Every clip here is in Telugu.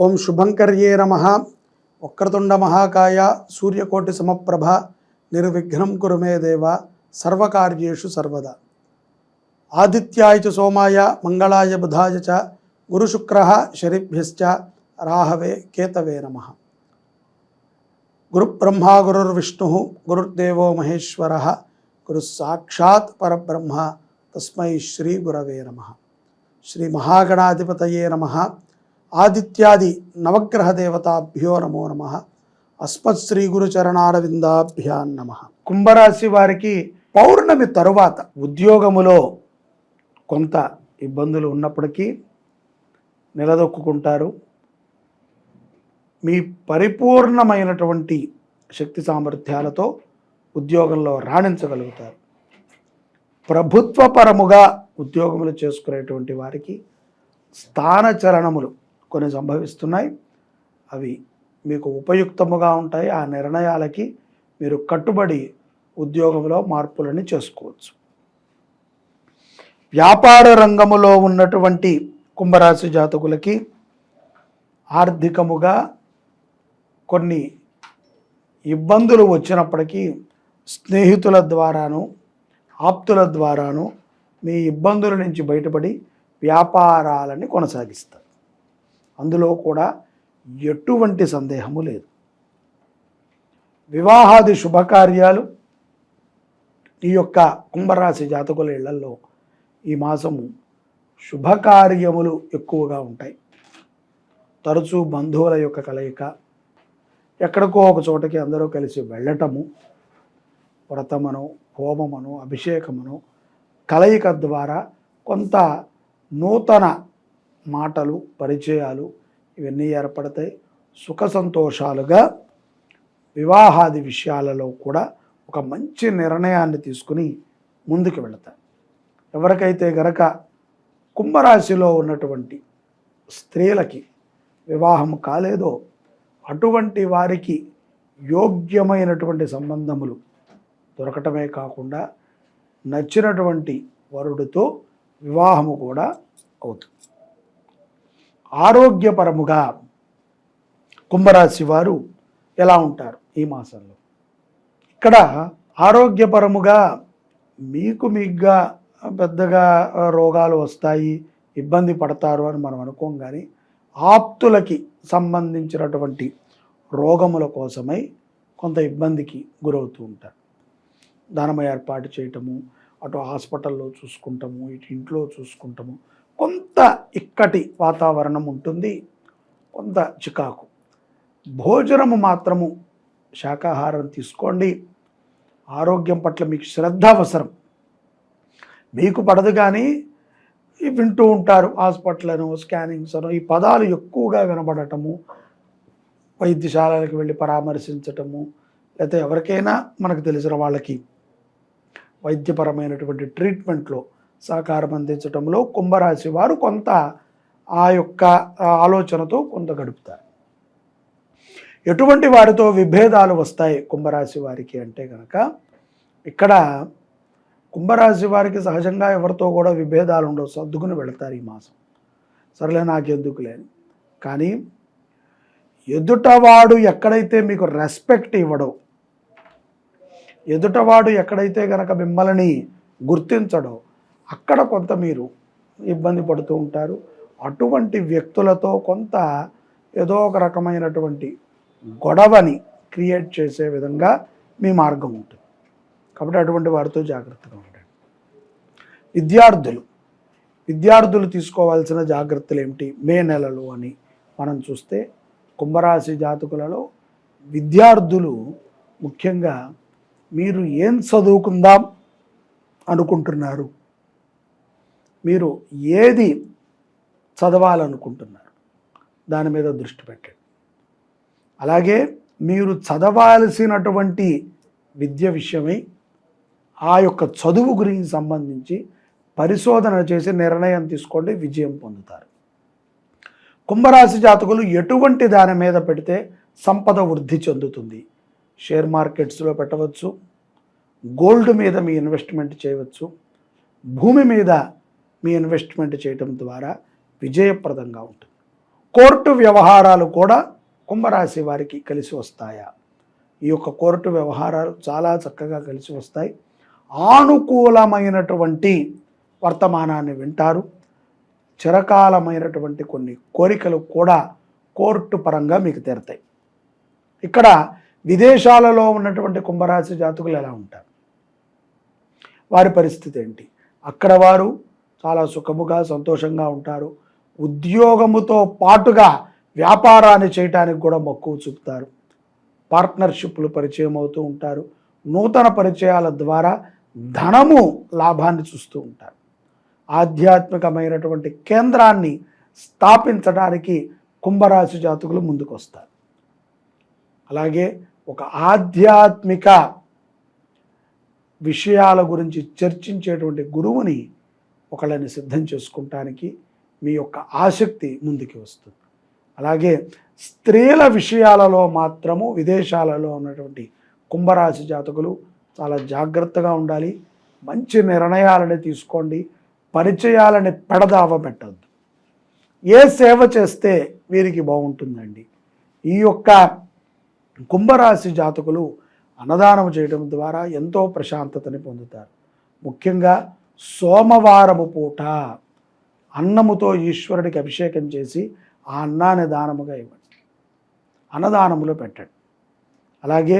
ఓం శుభంకర్యే నమః. వక్రతుండ మహాకాయ సూర్యకోటి సమప్రభ నిర్విఘ్నం కురు మే దేవ సర్వకార్యేషు సర్వదా. ఆదిత్యాయ చ సోమాయ మంగళాయ బుధాయ చ గురుశుక్రః శనిభ్యశ్చ రాహవే కేతవే నమః. గురుబ్రహ్మా గురుర్విష్ణుః గురుర్దేవో మహేశ్వరః గురు సాక్షాత్ పరబ్రహ్మ తస్మై శ్రీ గురవే నమః. శ్రీ మహాగణాధిపతయే నమః. ఆదిత్యాది నవగ్రహ దేవతాభ్యో నమో నమః. అస్మత్ శ్రీ గురుచరణారవిందాభ్యాన్ నమః. కుంభరాశి వారికి పౌర్ణమి తరువాత ఉద్యోగములో కొంత ఇబ్బందులు ఉన్నప్పటికీ నిలదొక్కుంటారు. మీ పరిపూర్ణమైనటువంటి శక్తి సామర్థ్యాలతో ఉద్యోగంలో రాణించగలుగుతారు. ప్రభుత్వపరముగా ఉద్యోగములు చేసుకునేటువంటి వారికి స్థానచలనములు కొన్ని సంభవిస్తున్నాయి. అవి మీకు ఉపయుక్తముగా ఉంటాయి. ఆ నిర్ణయాలకి మీరు కట్టుబడి ఉద్యోగంలో మార్పులని చేసుకోవచ్చు. వ్యాపార రంగములో ఉన్నటువంటి కుంభరాశి జాతకులకి ఆర్థికముగా కొన్ని ఇబ్బందులు వచ్చినప్పటికీ స్నేహితుల ద్వారాను ఆప్తుల ద్వారాను మీ ఇబ్బందుల నుంచి బయటపడి వ్యాపారాలని కొనసాగిస్తారు. అందులో కూడా ఎటువంటి సందేహము లేదు. వివాహాది శుభకార్యాలు ఈ యొక్క కుంభరాశి జాతకుల ఇళ్లలో ఈ మాసము శుభకార్యములు ఎక్కువగా ఉంటాయి. తరచూ బంధువుల యొక్క కలయిక, ఎక్కడికో ఒక చోటకి అందరూ కలిసి వెళ్ళటము, వ్రతమను హోమమును అభిషేకమును కలయిక ద్వారా కొంత నూతన మాటలు పరిచయాలు ఇవన్నీ ఏర్పడతాయి. సుఖ సంతోషాలుగా వివాహాది విషయాలలో కూడా ఒక మంచి నిర్ణయాన్ని తీసుకుని ముందుకు వెళతారు. ఎవరికైతే గనక కుంభరాశిలో ఉన్నటువంటి స్త్రీలకి వివాహం కాలేదో అటువంటి వారికి యోగ్యమైనటువంటి సంబంధములు దొరకటమే కాకుండా నచ్చినటువంటి వరుడితో వివాహము కూడా అవుతుంది. ఆరోగ్యపరముగా కుంభరాశి వారు ఎలా ఉంటారు ఈ మాసంలో? ఇక్కడ ఆరోగ్యపరముగా మీకుగా పెద్దగా రోగాలు వస్తాయి, ఇబ్బంది పడతారు అని మనం అనుకోం. కానీ ఆప్తులకి సంబంధించినటువంటి రోగముల కోసమై కొంత ఇబ్బందికి గురవుతూ ఉంటారు. ధనము ఏర్పాటు చేయటము, అటు హాస్పిటల్లో చూసుకుంటాము, ఇటు ఇంట్లో చూసుకుంటాము, కొంత ఇక్కటి వాతావరణం ఉంటుంది, కొంత చికాకు. భోజనము మాత్రము శాకాహారం తీసుకోండి. ఆరోగ్యం పట్ల మీకు శ్రద్ధ అవసరం. మీకు పడదు కానీ వింటూ ఉంటారు హాస్పిటల్ను స్కానింగ్స్ అను ఈ పదాలు ఎక్కువగా వినబడటము, వైద్యశాలలకు వెళ్ళి పరామర్శించటము, లేకపోతే ఎవరికైనా మనకు తెలిసిన వాళ్ళకి వైద్యపరమైనటువంటి ట్రీట్మెంట్లో సహకారం అందించడంలో కుంభరాశి వారు కొంత ఆ యొక్క ఆలోచనతో కొంత గడుపుతారు. ఎటువంటి వారితో విభేదాలు వస్తాయి కుంభరాశి వారికి అంటే కనుక, ఇక్కడ కుంభరాశి వారికి సహజంగా ఎవరితో కూడా విభేదాలు ఉండవు, సర్దుకుని వెళతారు ఈ మాసం. సరేలే నాకెందుకు లేని. కానీ ఎదుటవాడు ఎక్కడైతే మీకు రెస్పెక్ట్ ఇవ్వడో, ఎదుటవాడు ఎక్కడైతే కనుక మిమ్మల్ని గుర్తించడో అక్కడ కొంత మీరు ఇబ్బంది పడుతూ ఉంటారు. అటువంటి వ్యక్తులతో కొంత ఏదో ఒక రకమైనటువంటి గొడవని క్రియేట్ చేసే విధంగా మీ మార్గం ఉంటుంది. కాబట్టి అటువంటి వారితో జాగ్రత్తగా ఉండండి. విద్యార్థులు తీసుకోవాల్సిన జాగ్రత్తలు ఏమిటి మే నెలలో అని మనం చూస్తే, కుంభరాశి జాతకులలో విద్యార్థులు ముఖ్యంగా మీరు ఏం చదువుకుందాం అనుకుంటున్నారు, మీరు ఏది చదవాలనుకుంటున్నారు దాని మీద దృష్టి పెట్టండి. అలాగే మీరు చదవాల్సినటువంటి విద్య విషయమై ఆ యొక్క చదువు గురించి సంబంధించి పరిశోధన చేసి నిర్ణయం తీసుకోండి, విజయం పొందుతారు. కుంభరాశి జాతకులు ఎటువంటి దాని మీద పెడితే సంపద వృద్ధి చెందుతుంది? షేర్ మార్కెట్స్లో పెట్టవచ్చు, గోల్డ్ మీద మీ ఇన్వెస్ట్మెంట్ చేయవచ్చు, భూమి మీద మీ ఇన్వెస్ట్మెంట్ చేయటం ద్వారా విజయప్రదంగా ఉంటుంది. కోర్టు వ్యవహారాలు కూడా కుంభరాశి వారికి కలిసి వస్తాయా? ఈ యొక్క కోర్టు వ్యవహారాలు చాలా చక్కగా కలిసి వస్తాయి. ఆనుకూలమైనటువంటి వర్తమానాన్ని వింటారు. చిరకాలమైనటువంటి కొన్ని కోరికలు కూడా కోర్టు పరంగా మీకు తీరతాయి. ఇక్కడ విదేశాలలో ఉన్నటువంటి కుంభరాశి జాతకులు ఎలా ఉంటారు, వారి పరిస్థితి ఏంటి? అక్కడ వారు చాలా సుఖముగా సంతోషంగా ఉంటారు. ఉద్యోగముతో పాటుగా వ్యాపారాన్ని చేయటానికి కూడా మక్కువ చూపుతారు. పార్ట్నర్షిప్లు పరిచయం అవుతూ ఉంటారు. నూతన పరిచయాల ద్వారా ధనము లాభాన్ని చూస్తూ ఉంటారు. ఆధ్యాత్మికమైనటువంటి కేంద్రాన్ని స్థాపించడానికి కుంభరాశి జాతకులు ముందుకు వస్తారు. అలాగే ఒక ఆధ్యాత్మిక విషయాల గురించి చర్చించేటువంటి గురువుని ఒకళ్ళని సిద్ధం చేసుకుంటానికి మీ యొక్క ఆసక్తి ముందుకు వస్తుంది. అలాగే స్త్రీల విషయాలలో మాత్రము విదేశాలలో ఉన్నటువంటి కుంభరాశి జాతకులు చాలా జాగ్రత్తగా ఉండాలి. మంచి నిర్ణయాలని తీసుకోండి. పరిచయాలని పెడదావ పెట్టద్దు. ఏ సేవ చేస్తే వీరికి బాగుంటుందండి? ఈ యొక్క కుంభరాశి జాతకులు అన్నదానం చేయడం ద్వారా ఎంతో ప్రశాంతతని పొందుతారు. ముఖ్యంగా సోమవారము పూట అన్నముతో ఈశ్వరుడికి అభిషేకం చేసి ఆ అన్నాన్ని దానముగా ఇవ్వండి, అన్నదానములో పెట్టండి. అలాగే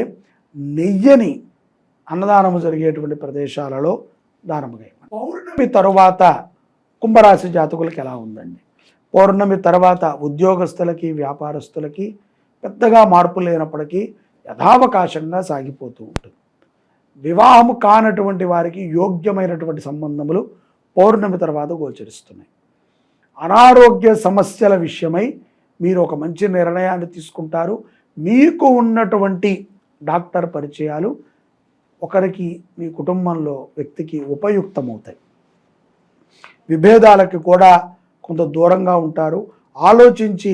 నెయ్యిని అన్నదానము జరిగేటువంటి ప్రదేశాలలో దానముగా ఇవ్వండి. పౌర్ణమి తరువాత కుంభరాశి జాతకులకి ఎలా ఉందండి? పౌర్ణమి తర్వాత ఉద్యోగస్తులకి వ్యాపారస్తులకి పెద్దగా మార్పు లేనప్పటికీ యథావకాశంగా సాగిపోతూ ఉంటుంది. వివాహము కానటువంటి వారికి యోగ్యమైనటువంటి సంబంధములు పౌర్ణమి తర్వాత గోచరిస్తున్నాయి. అనారోగ్య సమస్యల విషయమై మీరు ఒక మంచి నిర్ణయాన్ని తీసుకుంటారు. మీకు ఉన్నటువంటి డాక్టర్ పరిచయాలు ఒకరికి మీ కుటుంబంలో వ్యక్తికి ఉపయుక్తమవుతాయి. విభేదాలకి కూడా కొంత దూరంగా ఉంటారు. ఆలోచించి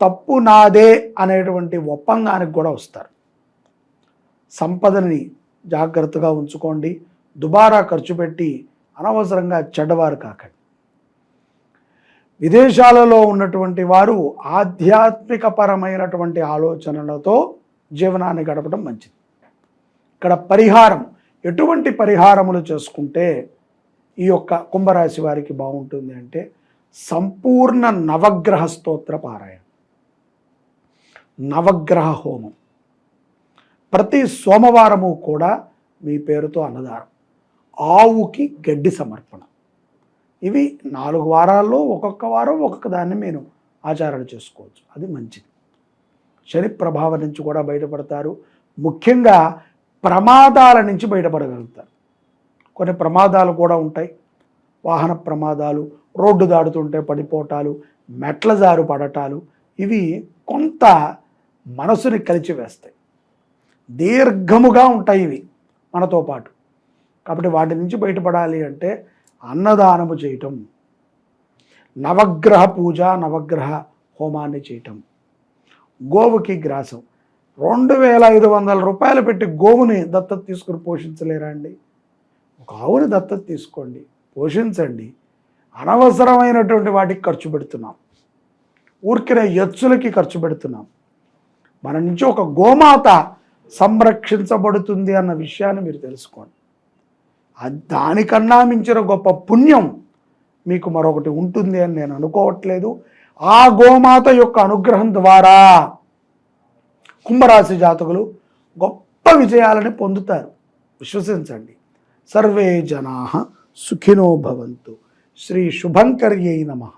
తప్పు నాదే అనేటువంటి ఒప్పందానికి కూడా వస్తారు. సంపదని జాగ్రత్తగా ఉంచుకోండి. దుబారా ఖర్చు పెట్టి అనవసరంగా చెడ్డవారు కాకండి. విదేశాలలో ఉన్నటువంటి వారు ఆధ్యాత్మిక పరమైనటువంటి ఆలోచనలతో జీవనాన్ని గడపడం మంచిది. ఇక్కడ పరిహారం, ఎటువంటి పరిహారములు చేసుకుంటే ఈ యొక్క కుంభరాశి వారికి బాగుంటుంది అంటే సంపూర్ణ నవగ్రహ స్తోత్ర పారాయణ, నవగ్రహ హోమం, ప్రతి సోమవారము కూడా మీ పేరుతో అన్నదానం, ఆవుకి గడ్డి సమర్పణ. ఇవి 4 వారాల్లో ఒక్కొక్క వారం ఒక్కొక్క దాన్ని మీరు ఆచరణ చేసుకోవచ్చు. అది మంచిది. శని ప్రభావం నుంచి కూడా బయటపడతారు. ముఖ్యంగా ప్రమాదాల నుంచి బయటపడగలుగుతారు. కొన్ని ప్రమాదాలు కూడా ఉంటాయి. వాహన ప్రమాదాలు, రోడ్డు దాడుతుంటే పడిపోవటాలు, మెట్ల జారు పడటాలు, ఇవి కొంత మనసుని కలిచివేస్తాయి. దీర్ఘముగా ఉంటాయి ఇవి మనతో పాటు. కాబట్టి వాటి నుంచి బయటపడాలి అంటే అన్నదానము చేయటం, నవగ్రహ పూజ, నవగ్రహ హోమాన్ని చేయటం, గోవుకి గ్రాసం. 2500 రూపాయలు పెట్టి గోవుని దత్తత తీసుకుని పోషించలేరా అండి? ఒక ఆవుని దత్తత తీసుకోండి, పోషించండి. అనవసరమైనటువంటి వాటికి ఖర్చు పెడుతున్నాం, ఊరికినే ఎచ్చులకి ఖర్చు పెడుతున్నాం. మన నుంచి ఒక గోమాత సంరక్షించబడుతుంది అన్న విషయాన్ని మీరు తెలుసుకోండి. దానికన్నా మించిన గొప్ప పుణ్యం మీకు మరొకటి ఉంటుంది అని నేను అనుకోవట్లేదు. ఆ గోమాత యొక్క అనుగ్రహం ద్వారా కుంభరాశి జాతకులు గొప్ప విజయాలని పొందుతారు. విశ్వసించండి. సర్వే జనాః సుఖినో భవంతు. శ్రీ శుభంకర్యై నమః.